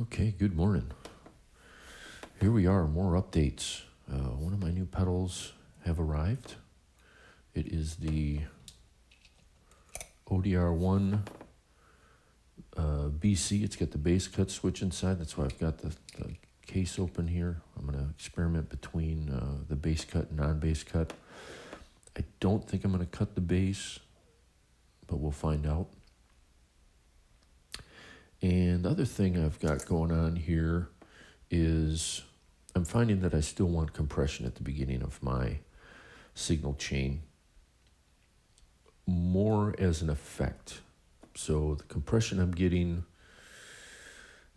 Okay, good morning. Here we are, more updates. One of my new pedals have arrived. It is the ODR1 BC. It's got the bass cut switch inside. That's why I've got the case open here. I'm going to experiment between the bass cut and non-bass cut. I don't think I'm going to cut the bass, but we'll find out. And the other thing I've got going on here is I'm finding that I still want compression at the beginning of my signal chain, more as an effect. So the compression I'm getting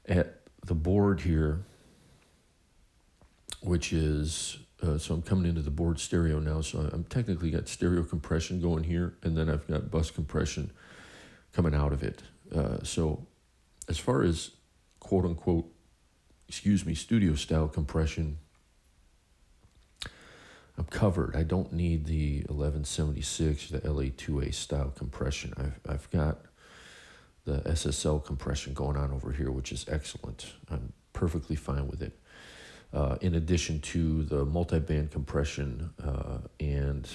at the board here, which is, so I'm coming into the board stereo now, so I'm technically got stereo compression going here, and then I've got bus compression coming out of it. So as far as quote-unquote, studio style compression, I'm covered. I don't need the 1176, the LA2A style compression. I've got the SSL compression going on over here, which is excellent. I'm perfectly fine with it. In addition to the multi-band compression and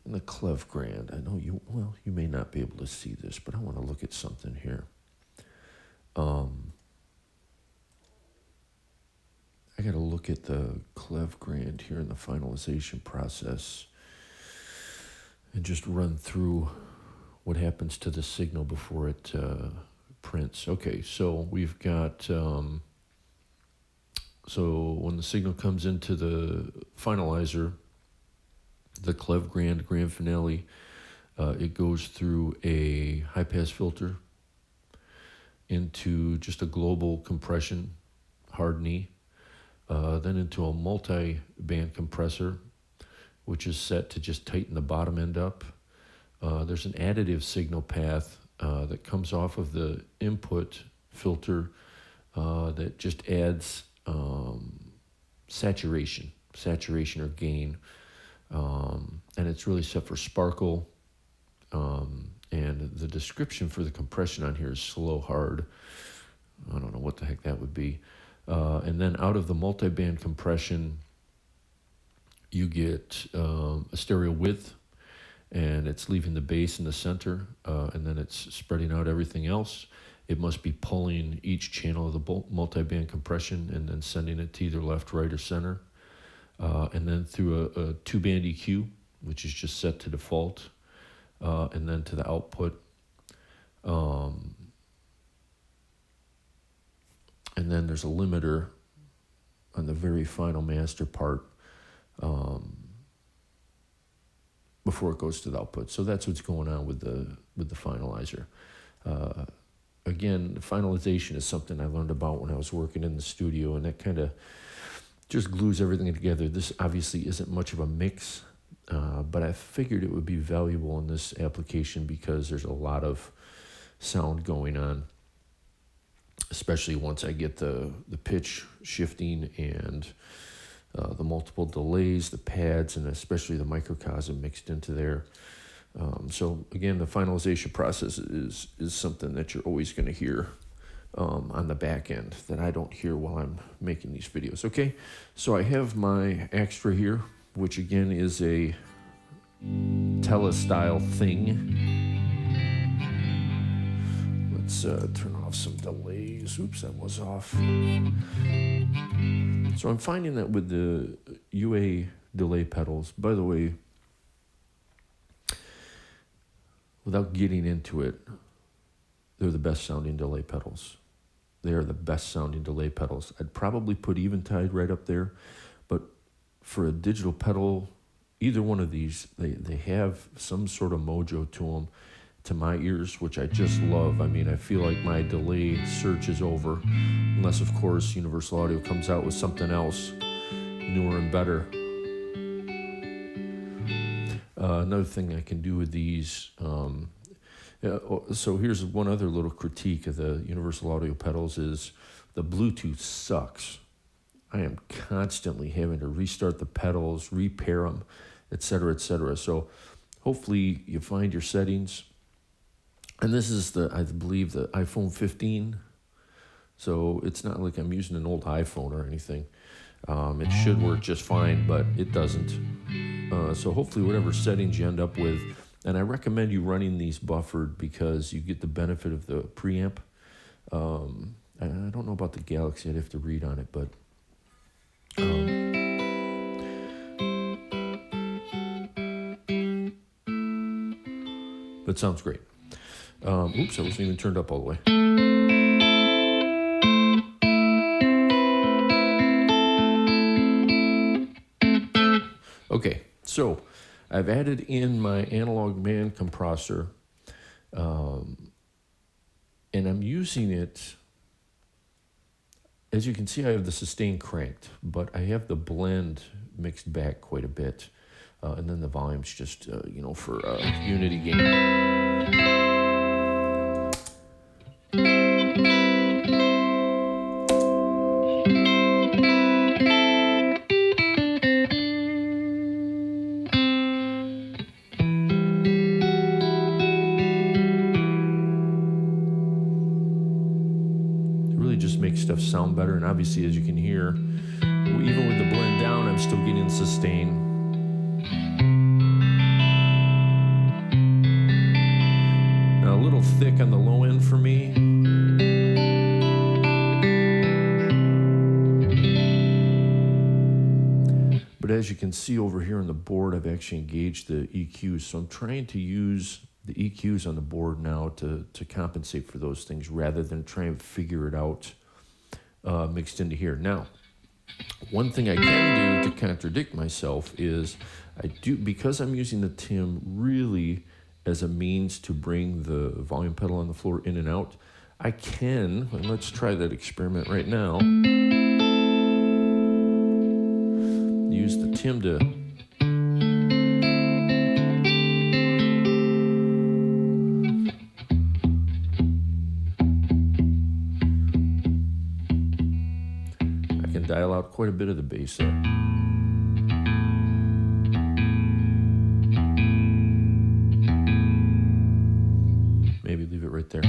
the Clev Grand. I know you may not be able to see this, but I want to look at something here. I got to look at the Clev Grand here in the finalization process and just run through what happens to the signal before it prints. Okay, so we've got, so when the signal comes into the finalizer, the Clev Grand finale, it goes through a high-pass filter into just a global compression, hard knee, then into a multi-band compressor, which is set to just tighten the bottom end up. There's an additive signal path that comes off of the input filter that just adds saturation or gain. And it's really set for sparkle. And the description for the compression on here is slow hard. I don't know what the heck that would be. And then out of the multi-band compression, you get a stereo width, and it's leaving the bass in the center, and then it's spreading out everything else. It must be pulling each channel of the multi-band compression and then sending it to either left, right, or center. And then through a two-band EQ, which is just set to default, and then to the output. And then there's a limiter on the very final master part before it goes to the output. So that's what's going on with the finalizer. Again, the finalization is something I learned about when I was working in the studio, and that kind of just glues everything together. This obviously isn't much of a mix, but I figured it would be valuable in this application because there's a lot of sound going on, especially once I get the pitch shifting and the multiple delays, the pads, and especially the microcosm mixed into there. So again, the finalization process is something that you're always going to hear on the back end that I don't hear while I'm making these videos. Okay, so I have my extra here, which again is a tele-style thing. Let's turn off some delays. Oops, that was off. So I'm finding that with the UA delay pedals, by the way, without getting into it, they're the best sounding delay pedals. They are the best sounding delay pedals. I'd probably put Eventide right up there, but for a digital pedal, either one of these, they have some sort of mojo to them, to my ears, which I just love. I mean, I feel like my delay search is over, unless, of course, Universal Audio comes out with something else newer and better. Another thing I can do with these, so here's one other little critique of the Universal Audio pedals is the Bluetooth sucks. I am constantly having to restart the pedals, repair them, etc., etc. So hopefully you find your settings. And this is I believe the iPhone 15 So it's not like I'm using an old iPhone or anything. It should work just fine, but it doesn't. So hopefully whatever settings you end up with, and I recommend you running these buffered because you get the benefit of the preamp. I don't know about the Galaxy, I'd have to read on it, but that sounds great. Oops, I wasn't even turned up all the way. Okay, so I've added in my Analogman compressor, and I'm using it. As you can see, I have the sustain cranked, but I have the blend mixed back quite a bit, and then the volume's just, for unity gain. Just make stuff sound better, and obviously, as you can hear, even with the blend down, I'm still getting sustain. Now a little thick on the low end for me. But as you can see over here on the board, I've actually engaged the EQs, so I'm trying to use the EQs on the board now to compensate for those things rather than try and figure it out mixed into here. Now, one thing I can do to contradict myself is because I'm using the TIM really as a means to bring the volume pedal on the floor in and out, I can, and let's try that experiment right now, use the TIM to dial out quite a bit of the bass there. Maybe leave it right there.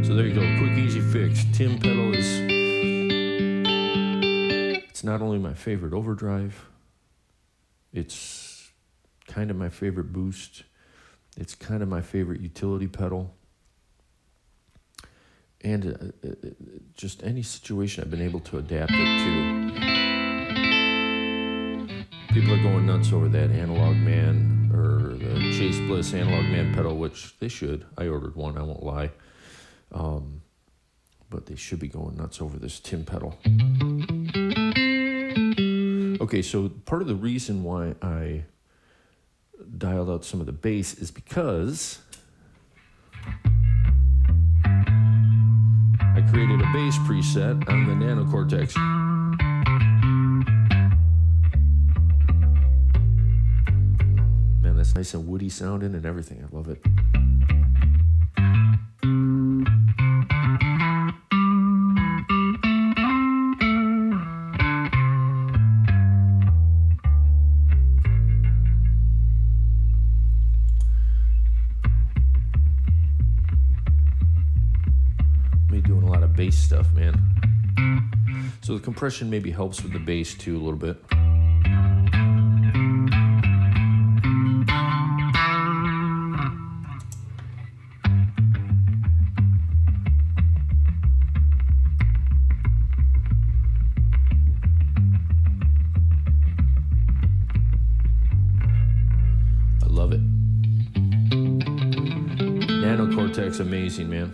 So there you go, quick, easy fix. TIM pedal it's not only my favorite overdrive, it's kind of my favorite boost, it's kind of my favorite utility pedal. And just any situation I've been able to adapt it to. People are going nuts over that Analogman or the Chase Bliss Analogman pedal, which they should. I ordered one, I won't lie. But they should be going nuts over this TIM pedal. Okay, so part of the reason why I dialed out some of the bass is because I created a bass preset on the Nano Cortex. Man, that's nice and woody sounding and everything. I love it. Bass stuff, man. So the compression maybe helps with the bass too a little bit. I love it. Nano Cortex, amazing, man.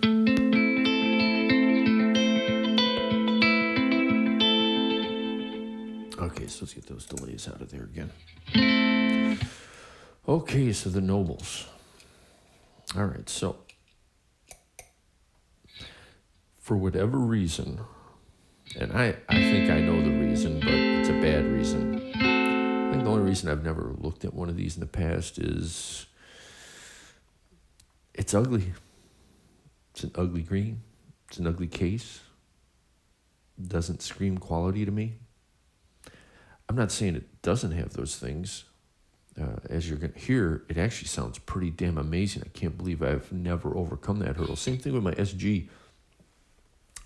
Okay, so let's get those delays out of there again. Okay, so the Nobels. All right, so for whatever reason, and I think I know the reason, but it's a bad reason. I think the only reason I've never looked at one of these in the past is it's ugly. It's an ugly green. It's an ugly case. It doesn't scream quality to me. I'm not saying it doesn't have those things. as you're going to hear, it actually sounds pretty damn amazing. I can't believe I've never overcome that hurdle. Same thing with my SG.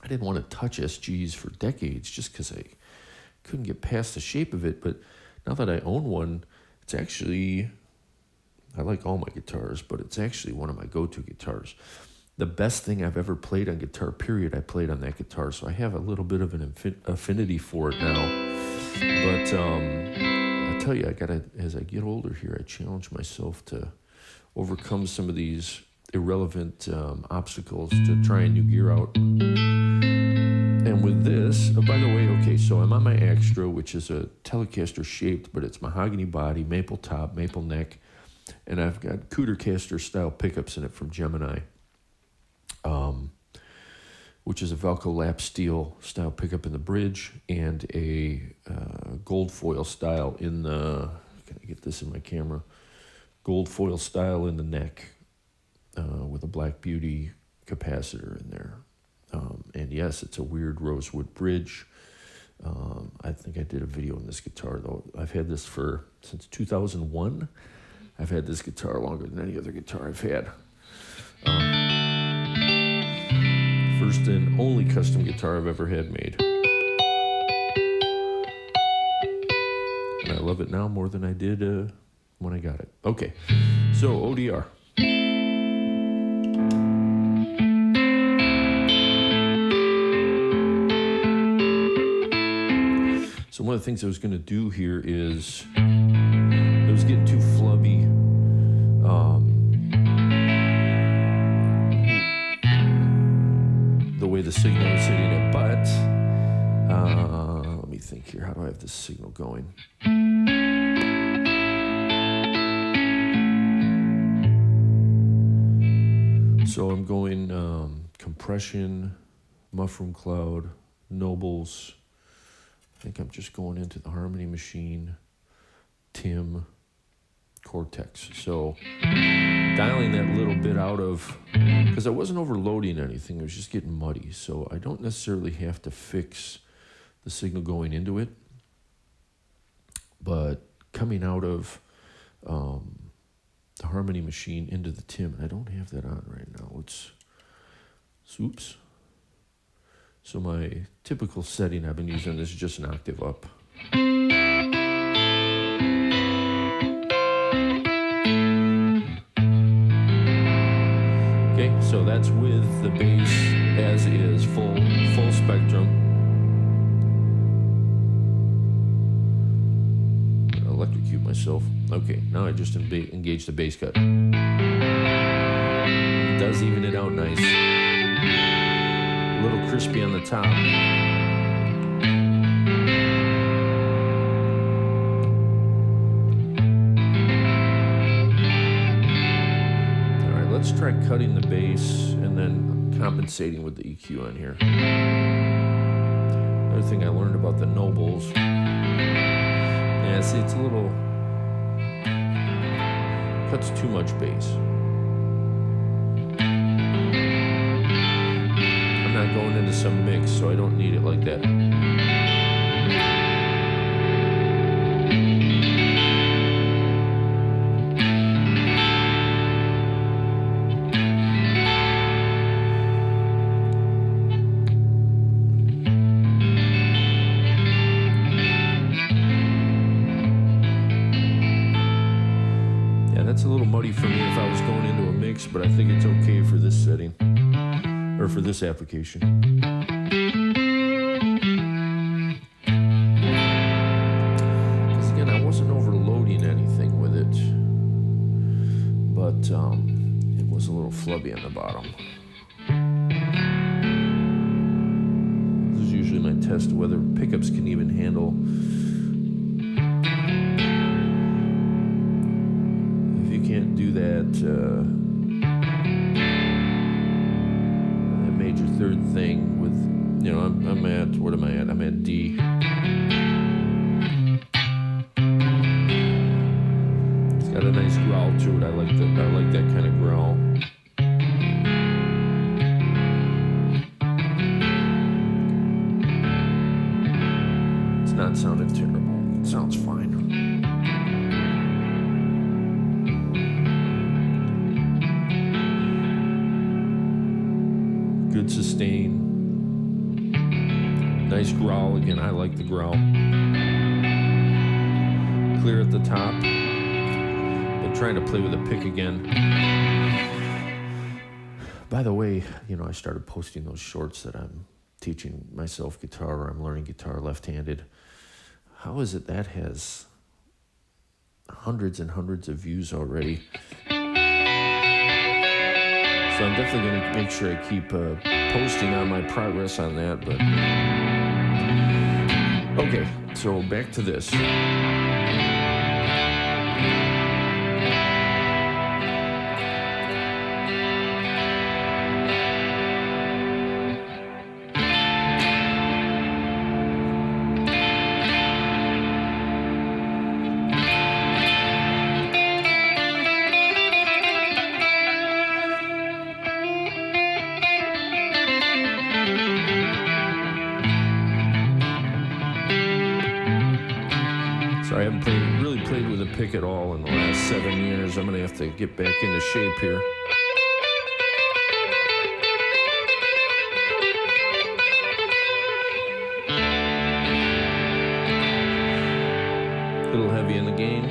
I didn't want to touch SGs for decades just because I couldn't get past the shape of it. But now that I own one, it's actually, I like all my guitars, but it's actually one of my go-to guitars. The best thing I've ever played on guitar, period, I played on that guitar. So I have a little bit of an affinity for it now. But I tell you, as I get older here, I challenge myself to overcome some of these irrelevant obstacles to try a new gear out. And with this, oh, by the way, okay, so I'm on my Extra, which is a Telecaster shaped, but it's mahogany body, maple top, maple neck, and I've got Cootercaster style pickups in it from Gemini, which is a Velcro lap steel style pickup in the bridge, and a gold foil style in the, can I get this in my camera? Gold foil style in the neck with a Black Beauty capacitor in there. And yes, it's a weird rosewood bridge. I think I did a video on this guitar, though. I've had this since 2001. I've had this guitar longer than any other guitar I've had. First and only custom guitar I've ever had made. And I love it now more than I did when I got it. Okay, so ODR. So one of the things I was going to do here is, it was getting too flubby. The way the signal is hitting it, but let me think here. How do I have this signal going? So I'm going compression, mushroom cloud, Nobels. I think I'm just going into the Harmony Machine, Tim, Cortex. So dialing that little bit out of, because I wasn't overloading anything, it was just getting muddy. So I don't necessarily have to fix the signal going into it, but coming out of the Harmony Machine into the Tim, and I don't have that on right now. Oops. So my typical setting I've been using is just an octave up. Okay, so that's with the bass as is, full spectrum. I'm gonna electrocute myself. Okay, now I just engage the bass cut. It does even it out nice. A little crispy on the top. All right, let's try cutting the bass and then compensating with the EQ on here. Another thing I learned about the Nobels. Yeah, see, it's a little, cuts too much bass. Not going into some mix, so I don't need it like that. Yeah, that's a little muddy for me if I was going into a mix, but I think it's okay for this setting. Or for this application. Because again, I wasn't overloading anything with it, but it was a little flubby on the bottom. This is usually my test of whether pickups can even handle. If you can't do that, major third thing with, I'm at, what am I at? I'm at D. It's got a nice growl to it. I like that kind of growl. It's not sounding terrible. It sounds fine. Nice growl. Again, I like the growl. Clear at the top. Been trying to play with a pick again. By the way, I started posting those shorts that I'm teaching myself guitar, or I'm learning guitar left-handed. How is it that has hundreds and hundreds of views already? So I'm definitely going to make sure I keep posting on my progress on that. But okay, so back to this. I haven't really played with a pick at all in the last 7 years. I'm going to have to get back into shape here. A little heavy in the gain.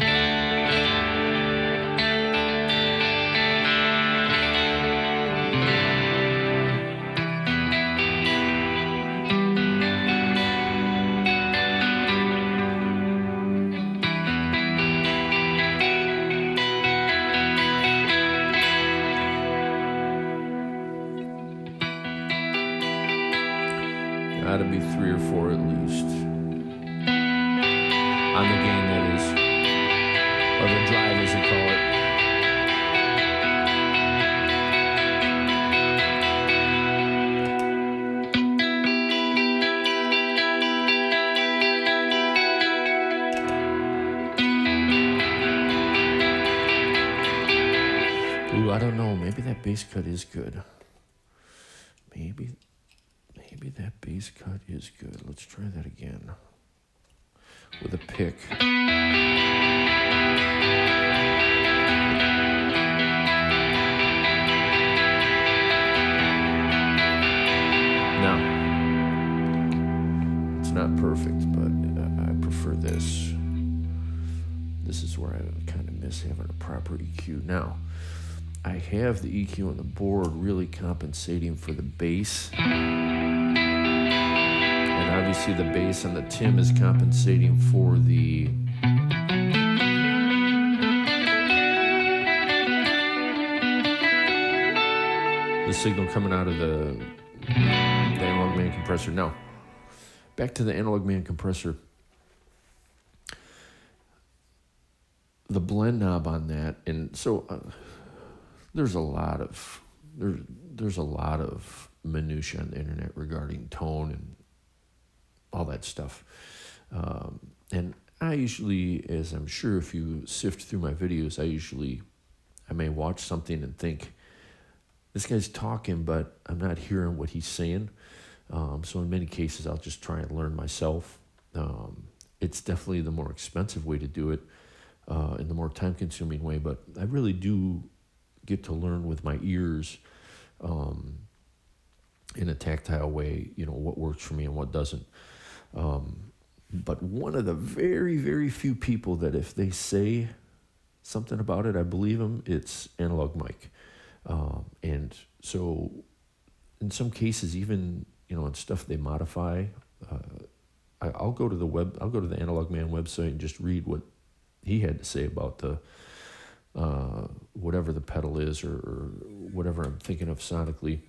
Got to be 3 or 4 at least. On the gain, that is. Or the drive, as they call it. Ooh, I don't know. Maybe that bass cut is good. Maybe that bass cut is good. Let's try that again. With a pick. Now, it's not perfect, but I prefer this. This is where I kind of miss having a proper EQ. Now, I have the EQ on the board really compensating for the bass. And obviously the bass on the Tim is compensating for the signal coming out of the Analogman compressor. Now, back to the Analogman compressor. The blend knob on that, and so there's a lot of minutia on the internet regarding tone and all that stuff. And I usually, as I'm sure if you sift through my videos, I may watch something and think, this guy's talking, but I'm not hearing what he's saying. So in many cases, I'll just try and learn myself. It's definitely the more expensive way to do it, and the more time-consuming way, but I really do get to learn with my ears in a tactile way, what works for me and what doesn't. But one of the very, very few people that if they say something about it, I believe them, it's Analog Mike. And so in some cases, even, in stuff they modify, I'll go to the Analogman website and just read what he had to say about the whatever the pedal is or whatever I'm thinking of sonically.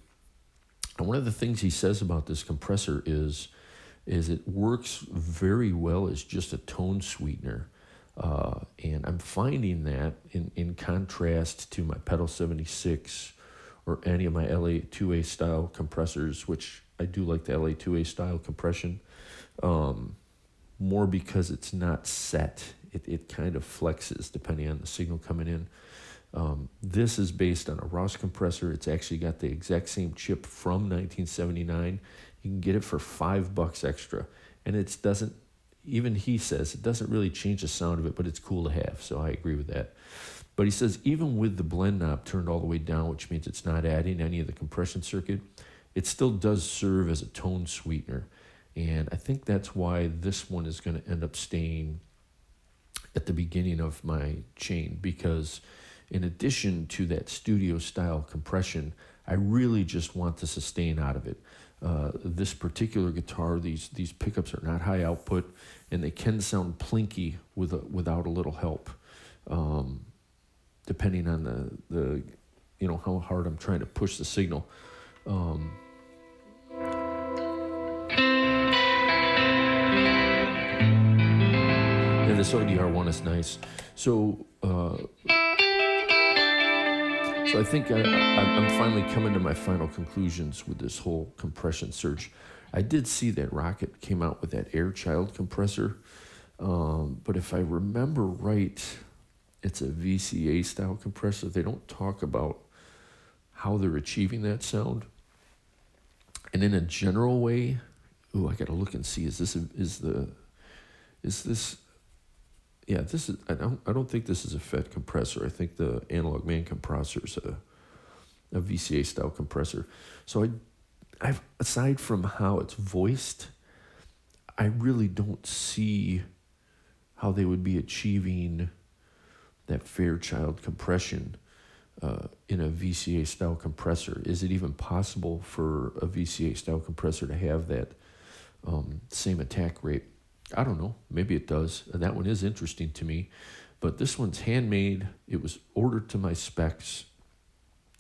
And one of the things he says about this compressor is it works very well as just a tone sweetener. And I'm finding that in contrast to my Pedal 76 or any of my LA2A style compressors, which I do like the LA2A style compression, more because it's not set. It kind of flexes depending on the signal coming in. This is based on a Ross compressor. It's actually got the exact same chip from 1979. You can get it for $5 extra. And it doesn't, even he says, it doesn't really change the sound of it, but it's cool to have. So I agree with that. But he says even with the blend knob turned all the way down, which means it's not adding any of the compression circuit, it still does serve as a tone sweetener. And I think that's why this one is going to end up staying at the beginning of my chain, because in addition to that studio style compression, I really just want the sustain out of it. This particular guitar, these pickups are not high output, and they can sound plinky without a little help, depending on the how hard I'm trying to push the signal. And this ODR one is nice. So I think I'm finally coming to my final conclusions with this whole compression search. I did see that Rocket came out with that Airchild compressor, but if I remember right, it's a VCA style compressor. They don't talk about how they're achieving that sound. And in a general way, I got to look and see. Yeah, this is. I don't think this is a FET compressor. I think the Analogman compressor is a VCA style compressor. So I've aside from how it's voiced, I really don't see how they would be achieving that Fairchild compression in a VCA style compressor. Is it even possible for a VCA style compressor to have that same attack rate? I don't know. Maybe it does. And that one is interesting to me. But this one's handmade. It was ordered to my specs.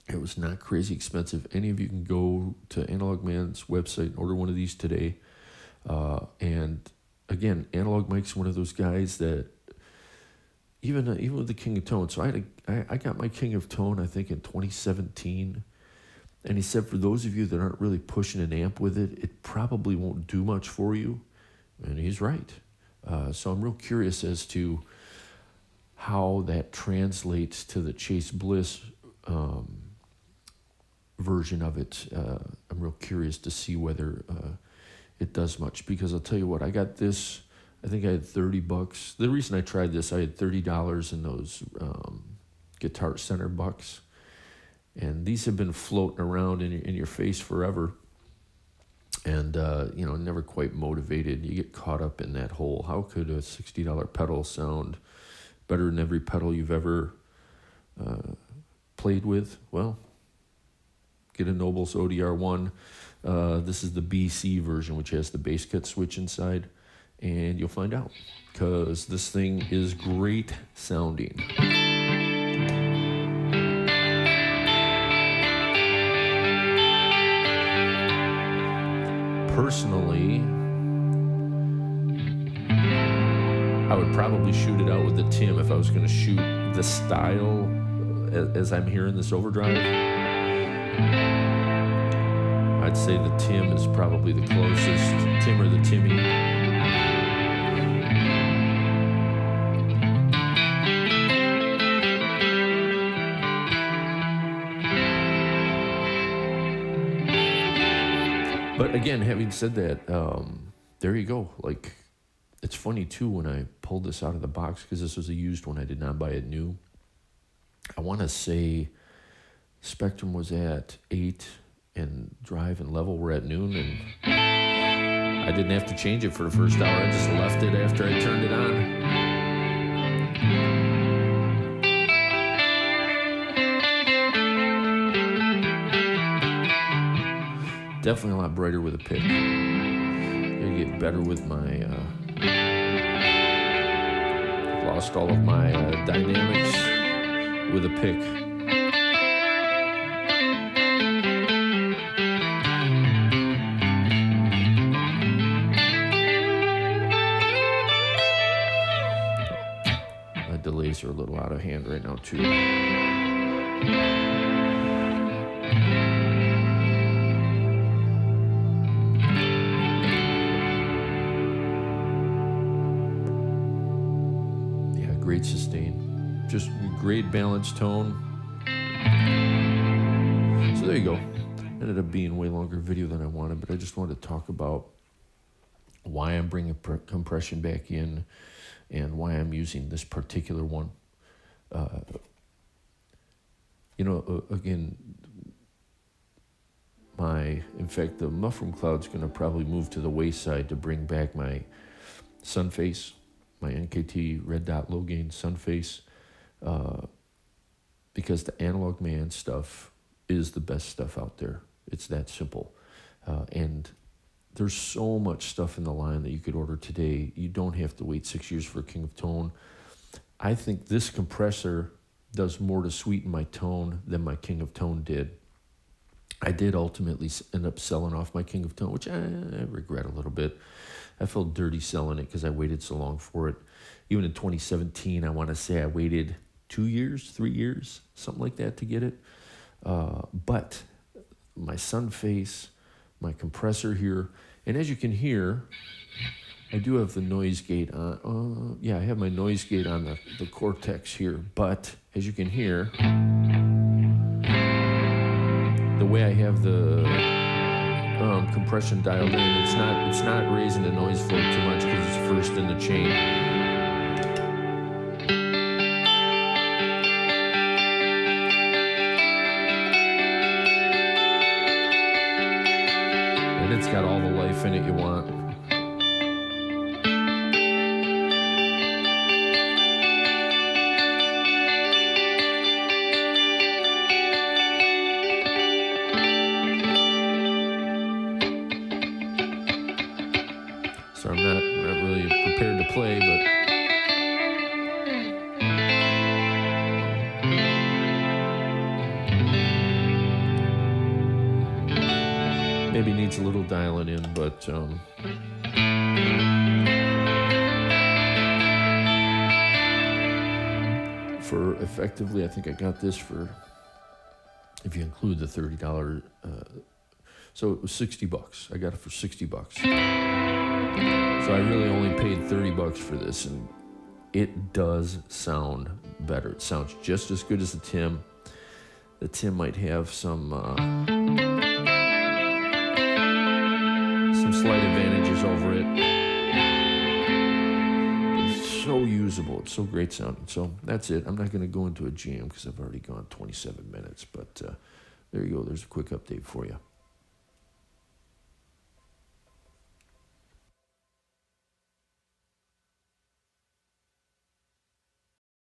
It was not crazy expensive. Any of you can go to Analogman's website and order one of these today. And again, Analog Mike's one of those guys that even with the King of Tone. So I got my King of Tone, I think, in 2017. And he said, for those of you that aren't really pushing an amp with it, it probably won't do much for you. And he's right. So I'm real curious as to how that translates to the Chase Bliss version of it. I'm real curious to see whether it does much. Because I'll tell you what, I got this, I think I had $30. The reason I tried this, I had $30 in those Guitar Center bucks. And these have been floating around in your face forever. And, never quite motivated. You get caught up in that whole, how could a $60 pedal sound better than every pedal you've ever played with? Well, get a Nobels ODR1. This is the BC version, which has the bass cut switch inside. And you'll find out, because this thing is great sounding. Personally, I would probably shoot it out with the Tim if I was going to shoot the style as I'm hearing this overdrive. I'd say the Tim is probably the closest. Tim or the Timmy. But again, having said that, there you go. Like, it's funny too when I pulled this out of the box, because this was a used one. I did not buy it new. I want to say Spectrum was at 8 and drive and level were at noon, and I didn't have to change it for the first hour. I just left it after I turned it on. Definitely a lot brighter with a pick. Gonna get better with my, lost all of my dynamics with a pick. My delays are a little out of hand right now too. Great sustain, just great balanced tone. So there you go. Ended up being a way longer video than I wanted, but I just wanted to talk about why I'm bringing compression back in and why I'm using this particular one. Again, In fact, the mushroom cloud's going to probably move to the wayside to bring back my sun face, my NKT red dot low gain sun face, because the Analogman stuff is the best stuff out there. It's that simple. And there's so much stuff in the line that you could order today. You don't have to wait 6 years for King of Tone. I think this compressor does more to sweeten my tone than my King of Tone did. I did ultimately end up selling off my King of Tone, which I regret a little bit. I felt dirty selling it because I waited so long for it. Even in 2017, I want to say I waited 2 years, 3 years, something like that to get it. But my sun face, my compressor here, and as you can hear, I do have the noise gate on. I have my noise gate on the Cortex here, but as you can hear, the way I have the compression dialed in, it's not raising the noise floor too much because it's first in the chain. And it's got all the life in it you want. So I'm not really prepared to play, but maybe needs a little dialing in, but for effectively, I think I got this for, if you include the $30, so it was $60. I got it for $60. So I really only paid $30 for this, and it does sound better. It sounds just as good as the Tim. The Tim might have some slight advantages over it. It's so usable. It's so great sounding. So that's it. I'm not going to go into a jam because I've already gone 27 minutes. But there you go. There's a quick update for you.